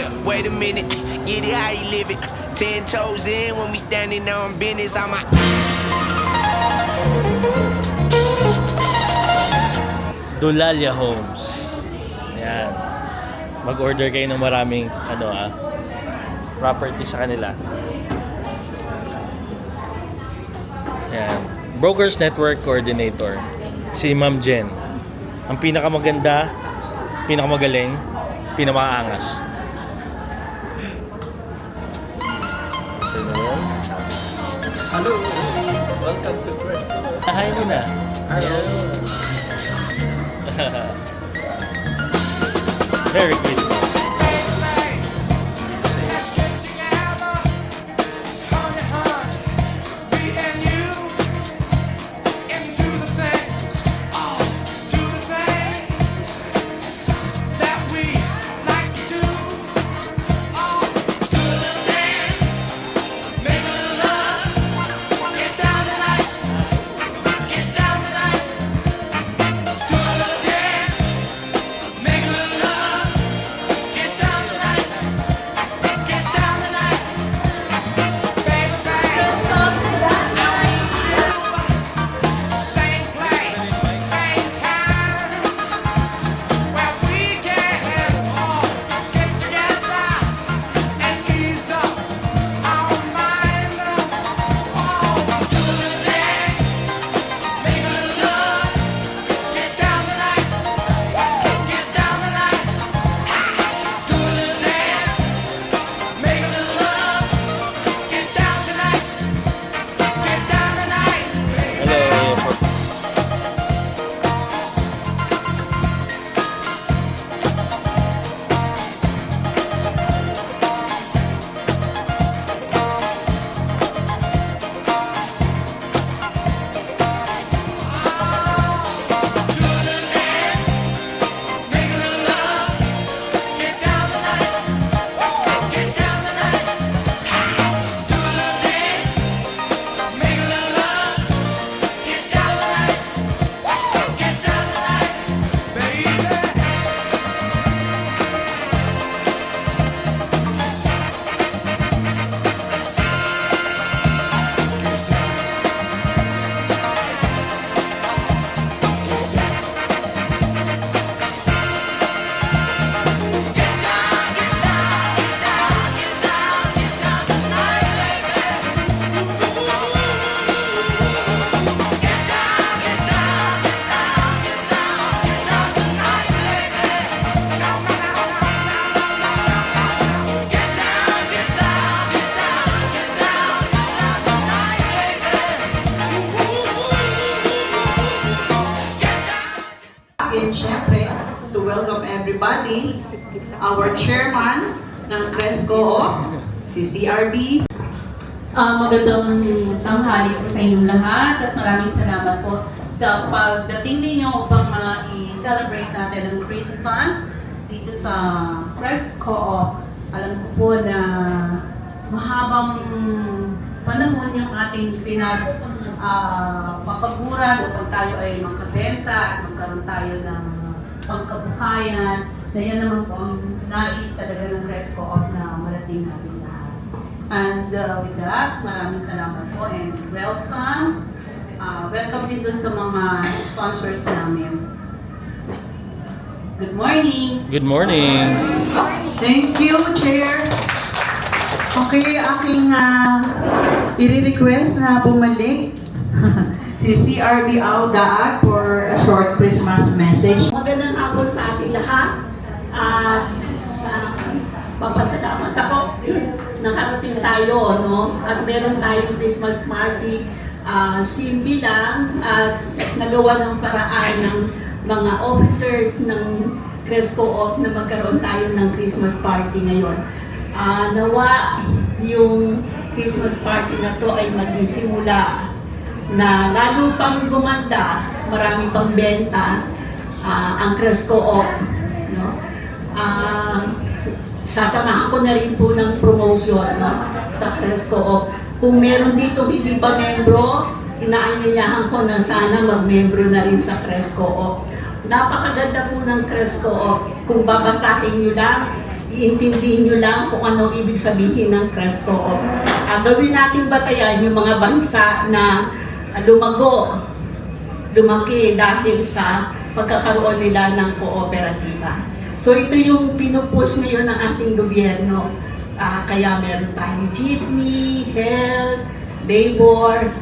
Yeah, wait a minute, get it how you live it. 10 toes in when we standing on business. I'm a Dulalia Homes. Yan. Mag-order kayo ng maraming property sa kanila. Yan. Brokers Network Coordinator. Si Ma'am Jen. Ang pinakamaganda, pinakamagaling, pinamakaangas. So, yun. Hello, welcome to Fresco. Hi muna. Hello. Merry Christmas. And syempre, to welcome everybody, our chairman ng Cresco, si CRB. Magandang tanghali po sa inyong lahat at maraming salamat po sa pagdating ninyo upang i-celebrate natin ang Christmas dito sa Cresco. Alam ko po na mahabang panahon yung ating papaguran upang tayo ay makabenta at magkaroon tayo ng pangkabuhayan. Na yan naman po ang nais talaga ng Cresco na marating natin lahat. And with that, maraming salamat po and welcome. Welcome din dun sa mga sponsors namin. Good morning! Good morning. Thank you, Chair. Okay, aking i-request na bumalik si CRB Audaag for a short Christmas message. Magandang hapon sa ating lahat. Papasalamat ako. Nakarating tayo, no? At meron tayong Christmas party. Simple lang at nagawa ng paraan ng mga officers ng Cresco na magkaroon tayo ng Christmas party ngayon. Nawa yung Christmas party na to ay maging simula na lalo pang gumanda, marami pang benta ang Cresco no? Sasamahan ko na rin po ng promotion, no? Sa Cresco. Kung meron dito hindi pa membro, inaanyayahan ko na sana mag-membro na rin sa Cresco. Napakaganda po ng Cresco. Kung babasahin nyo lang, iintindihin nyo lang kung anong ibig sabihin ng CRESCO. Gawin natin batayan yung mga bansa na lumaki dahil sa pagkakaroon nila ng kooperatiba. So ito yung pinupush ngayon ng ating gobyerno. Kaya meron tayong jeepney, health, labor.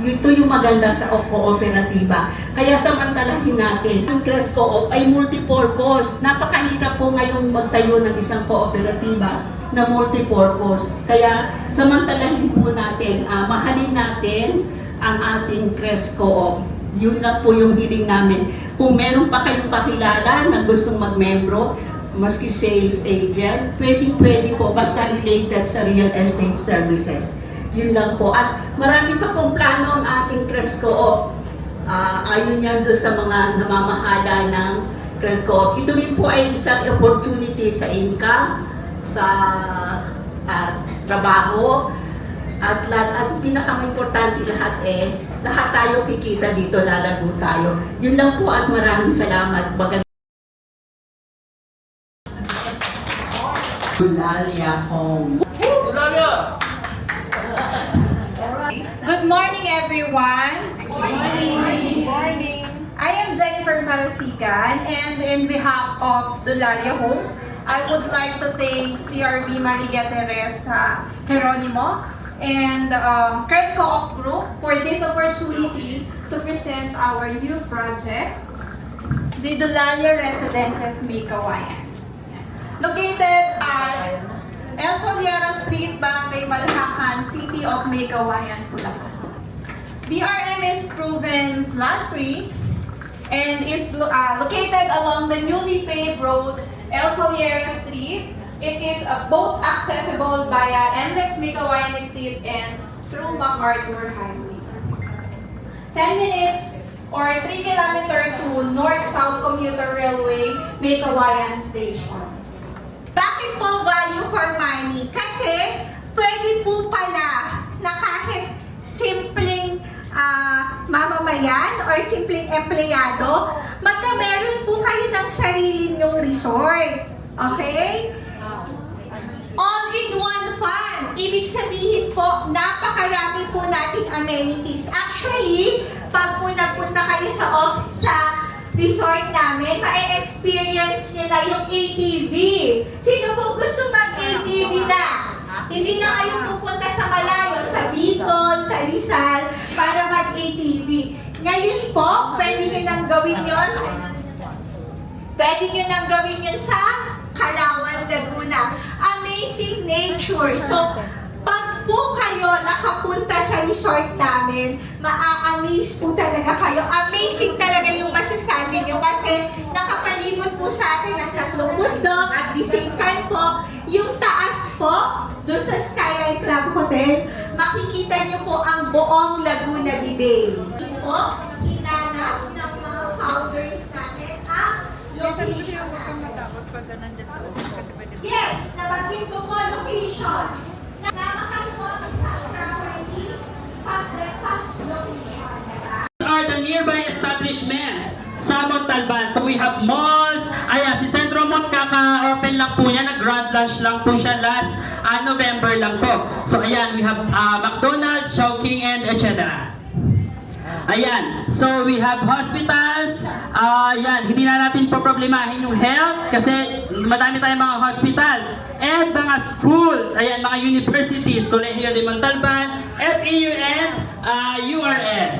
Ito yung maganda sa kooperatiba. Kaya samantalahin natin, ang CRESCO ay multipurpose. Napakahirap po ngayong magtayo ng isang kooperatiba na multipurpose. Kaya samantalahin po natin, mahalin natin ang ating CRESCO. Yun lang po yung hiling namin. Kung meron pa kayong kakilala na gustong magmembro, maski sales agent, pwede po basta related sa real estate services. Yun lang po. At marami pa pong plano ang ating CRESCO. Ayun yan doon sa mga namamahala ng CRESCO. Ito rin po ay isang opportunity sa income, sa trabaho, at pinaka-importante lahat lahat tayo kikita dito, lalago tayo. Yun lang po at maraming salamat. Dulalia Homes. Good morning, everyone. Good morning. I am Jennifer Marasigan, and in behalf of Dulalia Homes, I would like to thank CRB Maria Teresa Geronimo and CRESCO of Group for this opportunity to present our new project, the Dulalia Residences May Kawayan. Located at El Soliera Street, Barangay Malhacan, City of May Kawayan, Bulacan. DRM is proven flood-free and is located along the newly paved road, El Soliera Street. It is both accessible via NLEX May Kawayan Exit and through MacArthur Highway. 10 minutes or 3 kilometers to North-South Commuter Railway, May Kawayan Station. Bakit po value for money? Kasi pwede po pala na kahit simpleng mamamayan or simpleng empleyado, magka-meron po kayo ng sarili nyong resort. Okay? All-in-one fun. Ibig sabihin po, napakarami po nating amenities. Actually, pag po nagpunta kayo sa resort namin, ma-experience nyo na yung ATV. Sino po gusto mag-ATV na? Hindi na kayo pupunta sa malayo, sa Bicol, sa Rizal, para mag-ATV. Ngayon po, pwede nyo nang gawin yun. Pwede nyo nang gawin yun sa Calauan, Laguna. Amazing nature. So, pag po kayo nakapunta sa resort namin, maa-amaze po talaga kayo. Amazing talaga yung masasabi nyo kasi nakapalibot po sa atin ang tatlong bundok at the same time po, yung taas po, doon sa Skyline Club Hotel, makikita nyo po ang buong Laguna de Bay. Po, hinanap ng mga founders natin ang location natin. Yes, nabanggit ko po location. Namakan po ang isang property pag-location. Are the nearby establishments sa Montalban. So we have malls. Ayan, si Centro Mall kaka-open lang po niya. Nag-grand launch lang po siya last November lang po. So ayan, we have McDonald's, Chowking, and etc. Ayan, so we have hospitals. Ayan, hindi na natin poproblemahin yung health kasi madami tayong mga hospitals. And mga schools, ayan, mga universities, Colegio de Montalban, FEU, and URS.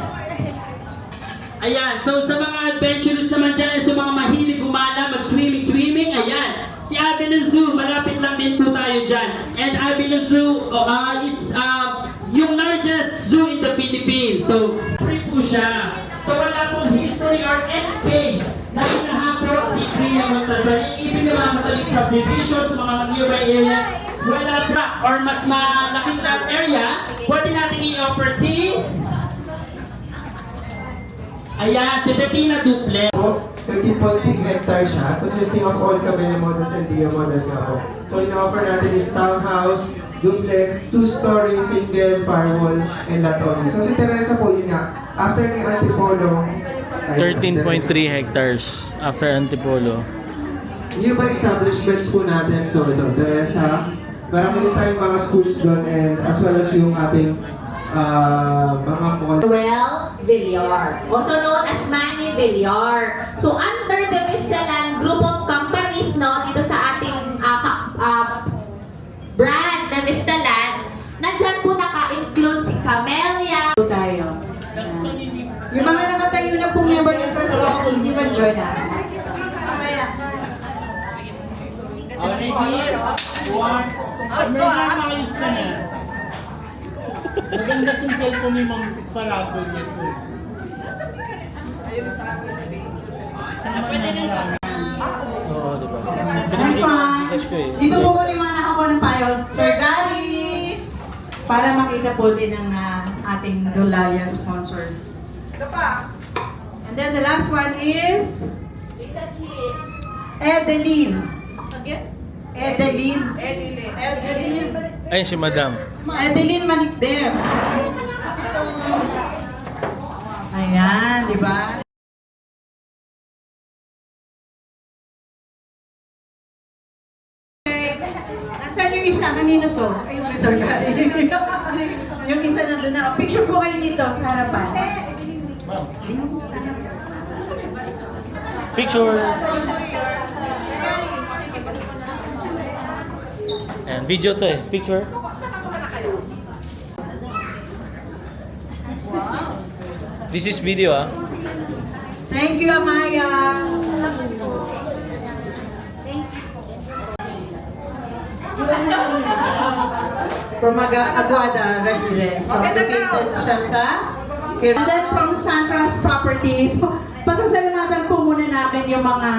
Ayan, so sa mga adventurous naman dyan, sa mga mahilig gumala, mag-swimming, ayan. Si Avenue Zoo, malapit lang din po tayo dyan. And Avenue Zoo is yung largest zoo in the Philippines. So, free po siya. So, wala pong history or any case na hinahapo si Priya Montalban. Ibig na mga mataling subdivisions sa mga nearby areas, wala pa or mas malaking area, pwede natin i-offer si ayan, si Bettina Duple. 13.3 hectares siya, consisting of all Camellia models and Bria models nga po. So, in-offer natin is townhouse, duplex, 2-story, single, firewall, and lot only. So, si Teresa po, yun nga, after ni Antipolo, 13.3 hectares after Antipolo. nearby establishments po natin. So ito, Teresa, marami din tayong mga schools doon and as well as yung ating mga mall. Well Villar, also known as Manny Villar. So under the Vistaland group of companies, no, dito sa ating brand na Vistaland, nandyan po naka-include si Camellia. Tayo. Yung mga nakatayo na pong member ng First Law, you can join us. Maayos ka na. Maganda kung cellphone ni Mang Paragon niya po. Oo, diba? Next one. Dito po muna yung mga nakakuha ng payol. Sir Gary! Para makita po din ng ating Dolalia sponsors. And then the last one is Edeline. Edeline. Ayun si Madam. Edeline Manikdem. Ayan, di ba? Nasaan yung isa? Kanino to? Ayun, Sir Gary. Yung isa nandun na. Picture po kayo dito sa harapan. Picture. Ayan, video to eh. Picture. This is video ah. Thank you, Amaya. From Aguada residence. So, located siya sa... And then from Santras Properties, pasasalamatan po muna namin yung mga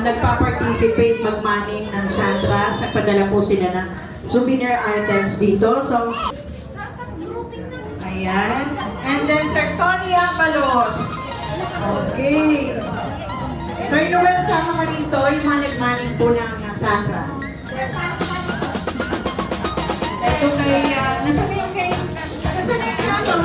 nagpa-participate mag-manning ng Santras. Nagpadala po sila ng souvenir items dito. So, ayan. And then Sir Tony Abalos. Okay. Sir Noel, sama ka dito yung mga nag-manning po ng Santras. Ito kay, nasa na yung kay, nasa na yung ano?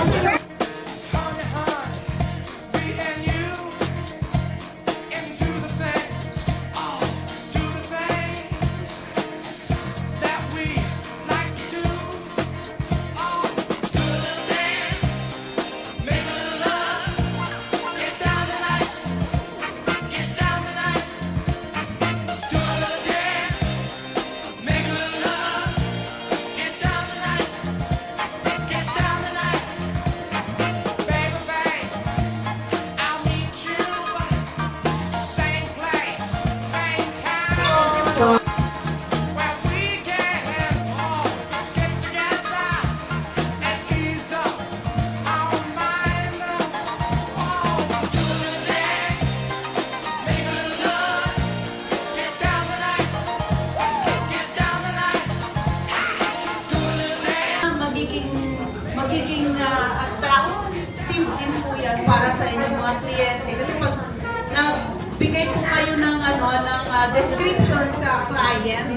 Magiging attractive din po yan para sa inyong mga kliyente. Kasi pag nagbigay po kayo ng, description sa client,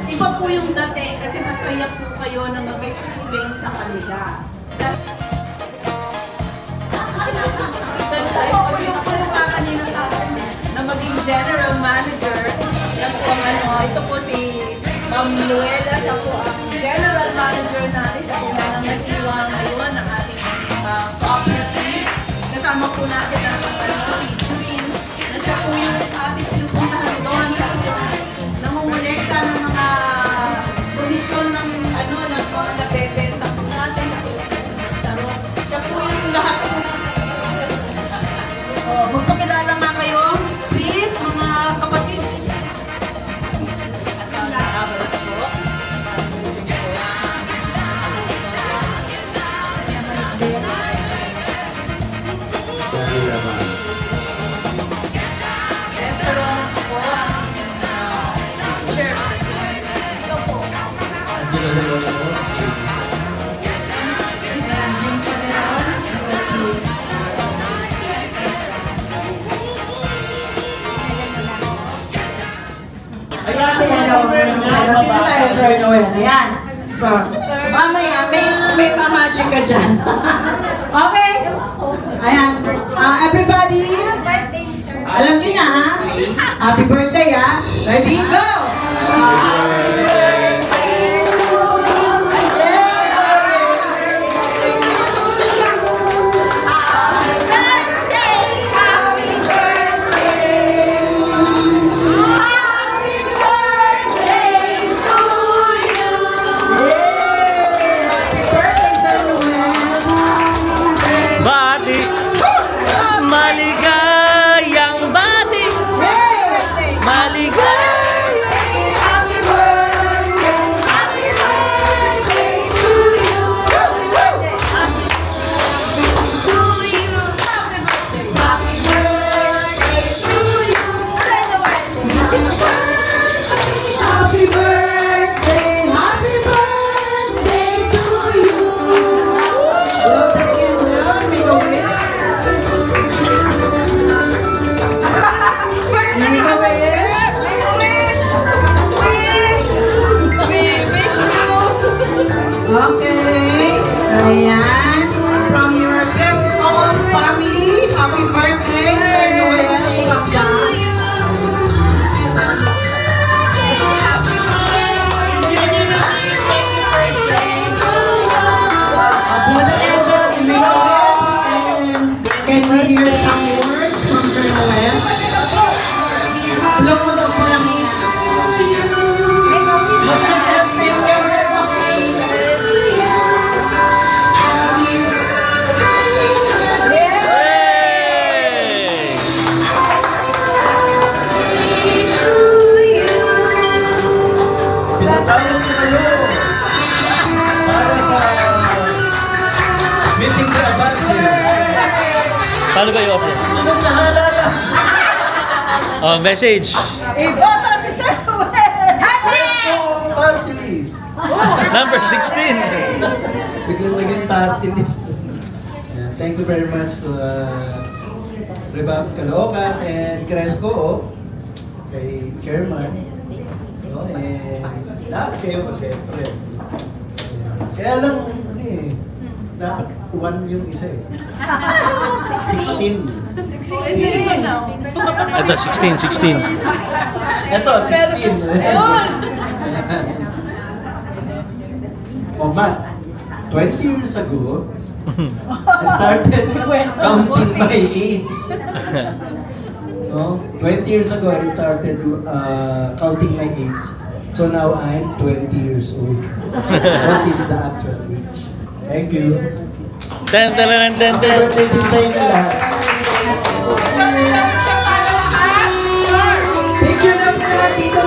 iba po yung dating kasi masaya po kayo na mag-explain sa kanila. Yung po yung kanina sa akin na maging general manager ng ito po si Ma'am Luella, siya po ang general manager natin, siya po na nag-iwan ngayon ng ating cooperative. Kasama po natin ang si Julie, na siya po yung ating pinupuntahan doon. Namumulekta ng mga komisyon ng ng mga nabebenta po natin. Siya po yung lahat po. Magpakilala nga kayo, please, mga kapatid. Sir Noel. Ayan. So, mamaya, may pa-magic ka dyan. Okay? Ayan. Everybody, Alam niyo na ha? Happy birthday ha? Ready, go! Bati! Maligayang bati! Maligayang! Happy birthday! Happy birthday to you! Look at you now, make a wish. Make a wish. Okay. Ayan. From your best own family, happy birthday, Sir Noel. Come down. Can we hear some words from Sir Noel? Blow mo daw po lang each. Hey! Pinatayan ko kayo para sa meeting the advance. Paano kayo open? Sunod na halala. Oh, message. Iboto si Sir Noel! Presto party list. Number 16. Biglang naging party list. Yeah, thank you very much to Revamp Caloocan and Cresco, kay Chairman. No, and lahat kayo po, syempre. Kaya lang, ano eh, dapat 1 yung isa eh. 16. Ito, 16. Ito, 16. Oh, Matt, 20 years ago, I started counting my age. No? 20 years ago, I started counting my age. So now I'm 20 years old. What is the actual age? Thank you. Ten. Happy birthday din sa inyo lahat. Picture na po natin dito